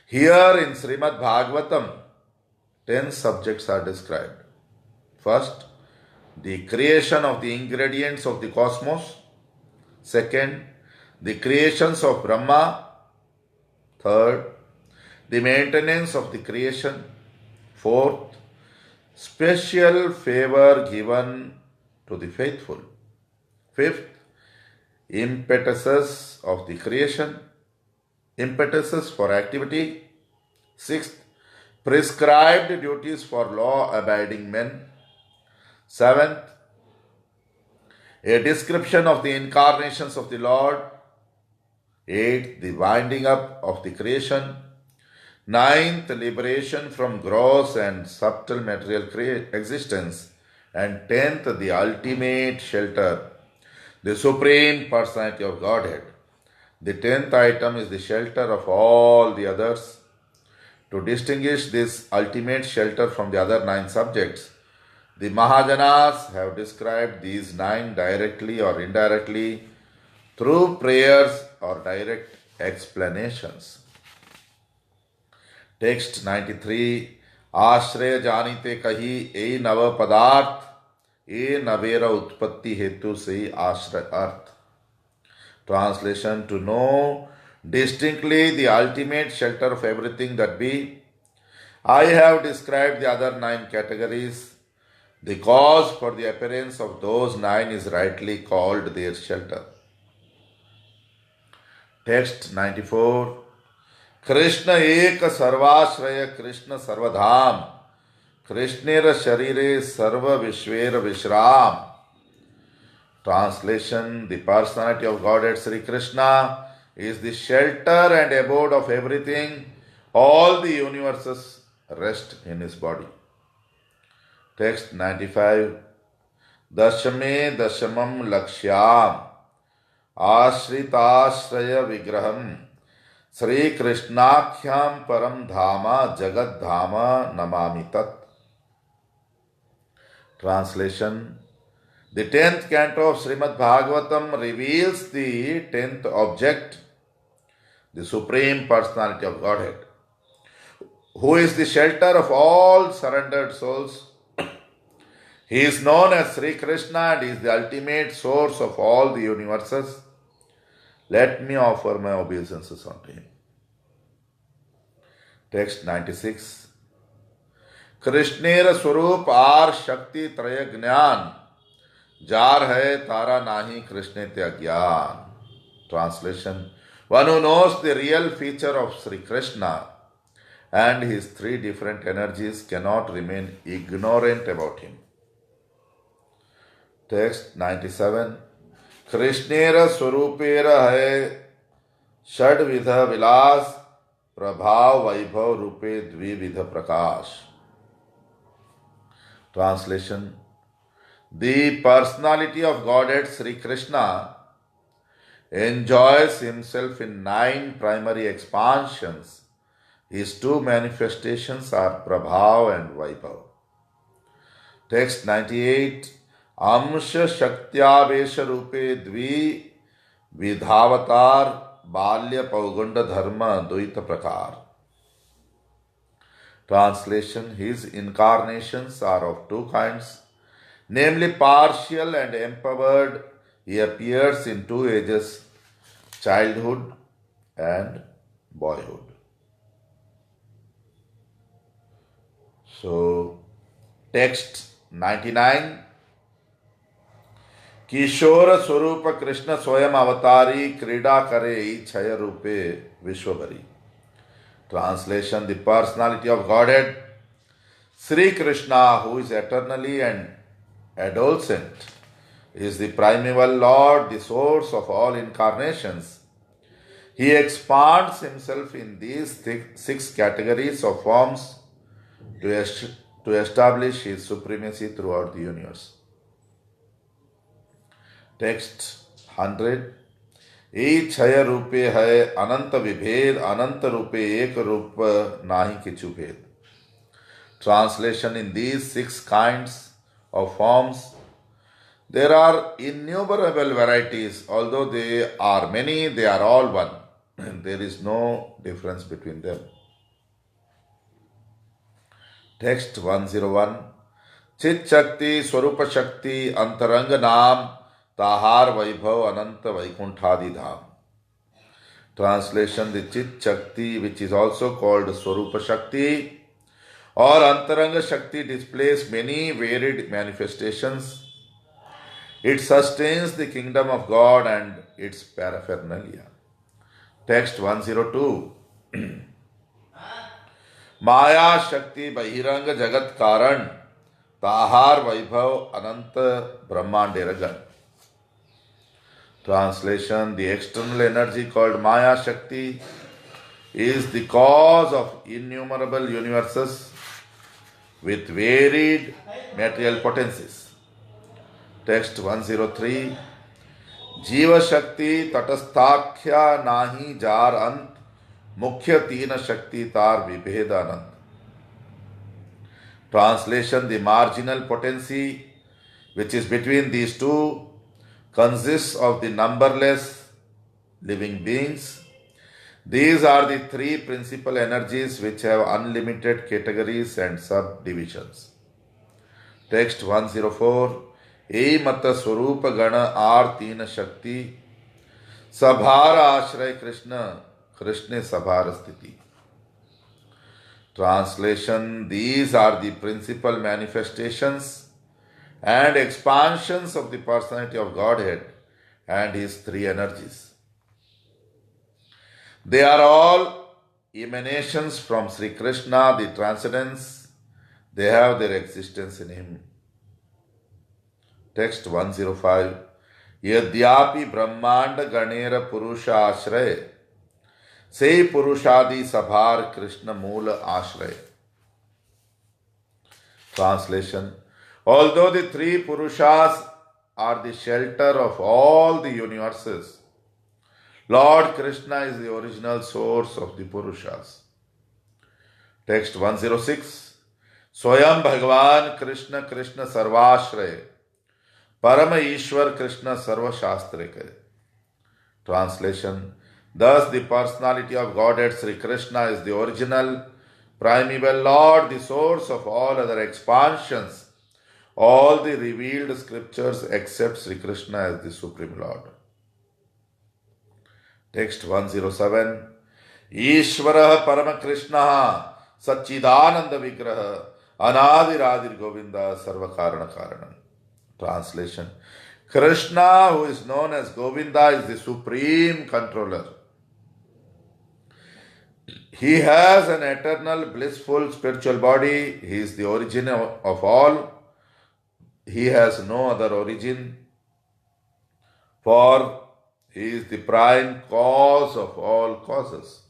here in Srimad Bhagavatam, 10 subjects are described. First, the creation of the ingredients of the cosmos. Second, the creations of Brahma. Third, the maintenance of the creation. Fourth, special favor given to the faithful. Fifth, impetuses of the creation, impetuses for activity. Sixth, prescribed duties for law-abiding men. Seventh, a description of the incarnations of the Lord. Eighth, the winding up of the creation. Ninth, liberation from gross and subtle material existence. And tenth, the ultimate shelter, the Supreme Personality of Godhead. The 10th item is the shelter of all the others. To distinguish this ultimate shelter from the other 9 subjects, the Mahajanas have described these 9 directly or indirectly through prayers or direct explanations. Text 93. आश्रय जानिते कही ए नव पदार्थ ए नवेरा उत्पत्ति हेतु से आश्रय अर्थ. Translation: to know distinctly the ultimate shelter of everything that be, I have described the other 9 categories. The cause for the appearance of those 9 is rightly called their shelter. Text 94. Krishna एक सर्वाश्रय कृष्ण सर्वधाम कृष्णेर शरीरे सर्व विश्वेर विश्राम. Translation: the personality of Godhead Sri Krishna is the shelter and abode of everything. All the universes rest in his body. Text 95. Dashame dashamam lakshyam ashritashraya vigraham Sri Krishnakhyam param dhama jagat dhama namami tat. Translation: the 10th canto of Srimad Bhagavatam reveals the 10th object, the Supreme Personality of Godhead, who is the shelter of all surrendered souls. He is known as Sri Krishna and is the ultimate source of all the universes. Let me offer my obeisances unto him. Text 96. कृष्णेर स्वरूप are शक्ति त्रय ज्ञान jar है तारा नाही कृष्ण ते अज्ञान. Translation: one who knows the real feature of Sri Krishna and his 3 different energies cannot remain ignorant about him. Text 97. कृष्णेर स्वरूपेर है षड्विध विलास प्रभाव वैभव रूपे द्विविध प्रकाश. Translation: the personality of Godhead Sri Krishna enjoys himself in 9 primary expansions. His 2 manifestations are Prabhav and Vaibhav. Text 98. Amsha Shaktyavesh Rupe Dvi Vidhavatar Balya Pauganda Dharma Dvaita Prakar. Translation: his incarnations are of 2 kinds, namely partial and empowered. He appears in 2 ages, childhood and boyhood. So, text 99. किशोर स्वरूप कृष्ण स्वयं अवतारी क्रीड़ा करे इच्छय रूपे विश्वभरी. Translation: the personality of Godhead Sri Krishna, who is eternally and adolescent, is the primeval Lord, the source of all incarnations. He expands himself in these 6 categories of forms to establish his supremacy throughout the universe. Text 100. एक छय रूपे है अनंत विभेद अनंत रूपे एक रूप नाही किछु भेद. Translation: in these 6 kinds of forms there are innumerable varieties. Although they are many, they are all one. There is no difference between them. Text 101. चित शक्ति स्वरूप शक्ति अंतरंग नाम ताहार वैभव अनंत वैकुंठादि धाम. Translation: the Chit Shakti, which is also called Swarupa Shakti, or Antaranga Shakti displays many varied manifestations. It sustains the kingdom of God and its paraphernalia. Text 102. Maya Shakti Bahiranga Jagat Karan Tahar Vaibhav Ananta Brahmanderagan. Translation: the external energy called Maya Shakti is the cause of innumerable universes with varied material potencies. Text 103. Jiva Shakti Tatasthakya Nahi Jar Ant Mukhya Teen Shakti Tar Vibheda Anant. Translation: the marginal potency which is between these two consists of the numberless living beings. These are the three principal energies which have unlimited categories and subdivisions. Text 104. ए मत स्वरूप गण are तीन शक्ति सभार आश्रय कृष्ण कृष्ण सभार स्थिति. Translation: these are the principal manifestations and expansions of the personality of Godhead and his three energies. They are all emanations from Sri Krishna, the transcendence. They have their existence in him. Text 105. Yadyapi Brahmanda Ganera Purusha Ashray Se Purushadi Sabhar Krishna Moola Ashray. Translation: although the three Purushas are the shelter of all the universes, Lord Krishna is the original source of the Purushas. Text 106. Swayam Bhagavan Krishna Krishna Sarvashray Parama Ishwar Krishna Sarva Shastrika. Translation: thus the personality of Godhead Sri Krishna is the original, primeval Lord, the source of all other expansions, all the revealed scriptures except Sri Krishna as the Supreme Lord. Text 107. Ishvara Parama Krishna Satchidananda Vigraha Anadiradir Govinda Sarva Karana Karanam. Translation: Krishna, who is known as Govinda, is the supreme controller. He has an eternal, blissful spiritual body. He is the origin of all. He has no other origin, for he is the prime cause of all causes.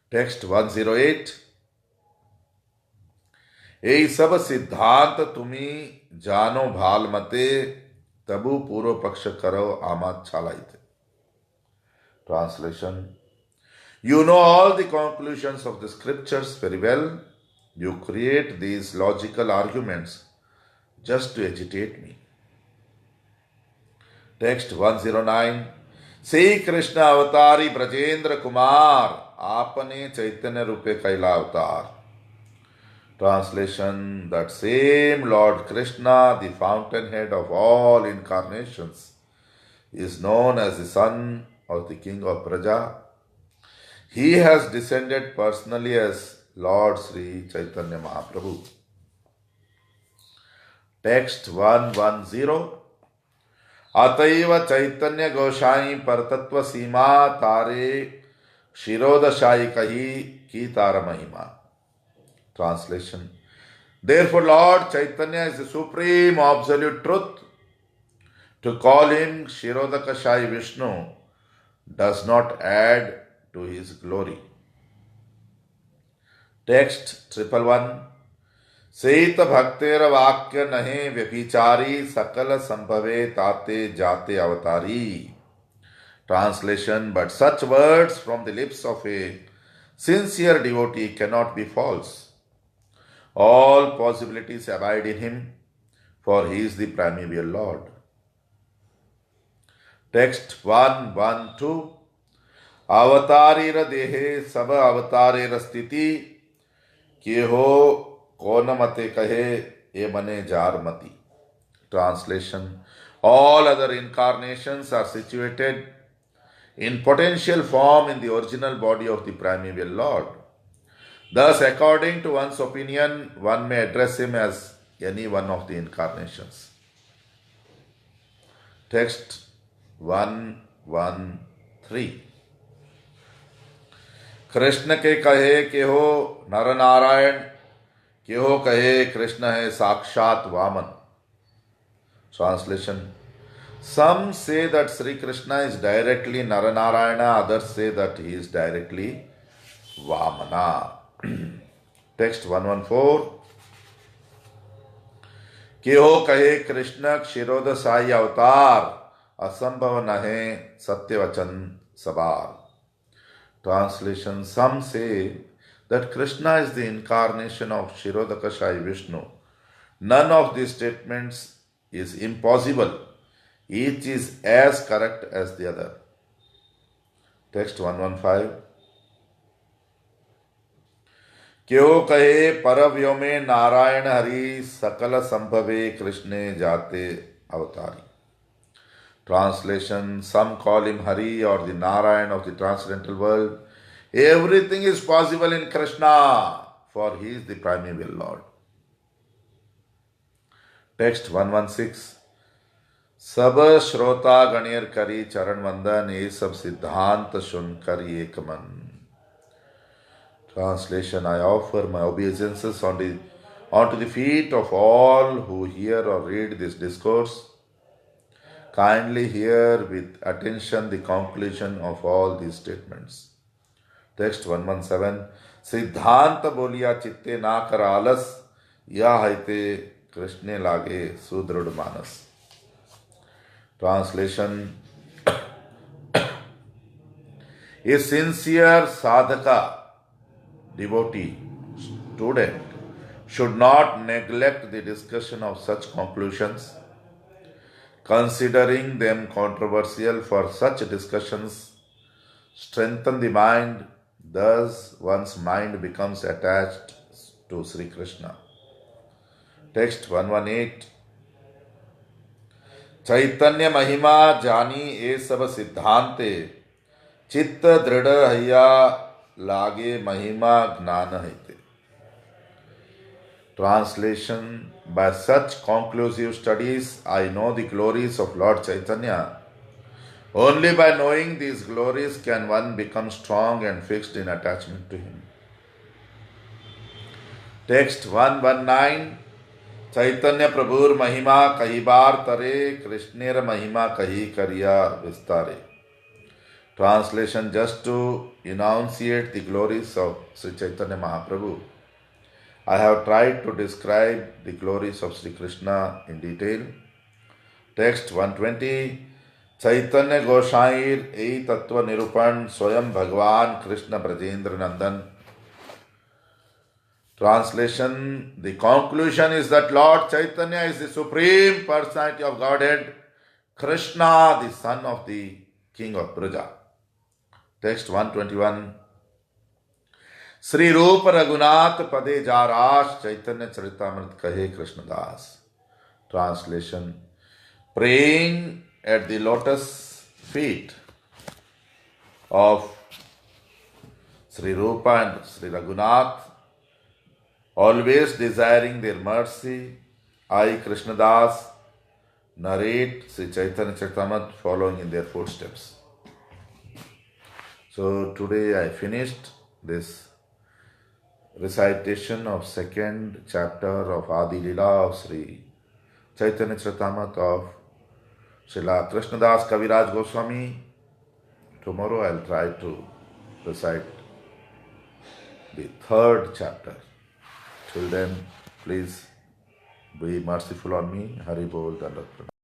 Text 108. यही सब सिद्धांत तुम्ही जानो भाल मते तबु पूर्व पक्ष करो आमात छालाइते. Translation: you know all the conclusions of the scriptures very well. You create these logical arguments just to agitate me. Text 109. Say Krishna avatari Brajendra Kumar apane chaitanya rupe kaila avatar. Translation: that same Lord Krishna, the fountainhead of all incarnations, is known as the son of the king of Praja. He has descended personally as Lord Sri Chaitanya Mahaprabhu. Text 110. Ataiva Chaitanya Goshai Partatva Sima Tare Shirodashai Kahi Ki Tara Mahima. Translation: therefore Lord Chaitanya is the supreme absolute truth. To call him Shirodakashai Vishnu does not add to his glory. Text 111. Seita bhaktera vakya nahe vyabhichari sakala sambhave tate jate avatari. Translation: but such words from the lips of a sincere devotee cannot be false. All possibilities abide in him, for he is the primeval Lord. Text 112. Avatarira dehe sab avatarira sthiti keho konamate kahe e mane jar mati. Translation: all other incarnations are situated in potential form in the original body of the primeval Lord. Thus, according to one's opinion, one may address him as any one of the incarnations. Text 113. Krishna के कहे कि हो नर नारायण, कि हो कहे कृष्ण है साक्षात Vaman. Translation. Some say that Sri Krishna is directly Naranarayana, others say that he is directly Vamana. Text 114. कि हो कहे कृष्ण क्षीरोद साई अवतार, असंभव नहे सत्य वचन सबार. Translation. Some say that Krishna is the incarnation of Kshirodakashayi Vishnu. None of these statements is impossible. Each is as correct as the other. Text 115. क्यों कहे परव्योमे नारायण हरि, सकल संभवे कृष्णे जाते अवतारी. Translation. Some call him Hari or the Narayan of the transcendental world. Everything is possible in Krishna, for he is the primeval Lord. Text 116. सब श्रोता गणेर करी चरण वंदन, ये सब सिद्धांत सुनकर एक मन. Translation. I offer my obeisances onto the feet of all who hear or read this discourse. Kindly hear with attention the conclusion of all these statements. Text 117. सिद्धांत बोलिया चित्ते ना कर आलस, या हैते कृष्णे लागे सुदृढ़ मानस. Translation. A sincere sadhaka, devotee, student should not neglect the discussion of such conclusions, considering them controversial, for such discussions strengthen the mind. Thus one's mind becomes attached to Sri Krishna. Text 118. चैतन्य महिमा जानी ए सब सिद्धांते, चित्त दृढ़ हैया लागे महिमा ज्ञान हैते. Translation. By such conclusive studies, I know the glories of Lord Chaitanya. Only by knowing these glories can one become strong and fixed in attachment to him. Text 119. चैतन्य प्रभुर महिमा कही बार तरे, कृष्णेर महिमा कही करिया विस्तारे. Translation. Just to enunciate the glories of Sri Chaitanya Mahaprabhu, I have tried to describe the glories of Sri Krishna in detail. Text 120. चैतन्य गोसाईर यही तत्व निरूपण, स्वयं भगवान कृष्ण ब्रजेंद्र नंदन. Translation. The conclusion is that Lord Chaitanya is the Supreme Personality of Godhead, Krishna, the son of the King of Braja. Text 121. Shri रूप रघुनाथ पदे जारास, चैतन्य चरितामृत कहे Krishnadas. Translation. Praying at the lotus feet of Sri Rupa and Sri Raghunath, always desiring their mercy, I, Krishnadas, narrate Sri Chaitanya Charitamrita following in their footsteps. So today I finished this recitation of second chapter of Adi Lila of Sri Chaitanya Charitamrita of Srila Krishnadas Kaviraj Goswami. Tomorrow I'll try to recite the third chapter. Till then, please be merciful on me. Hari Bol Dandat Pranam.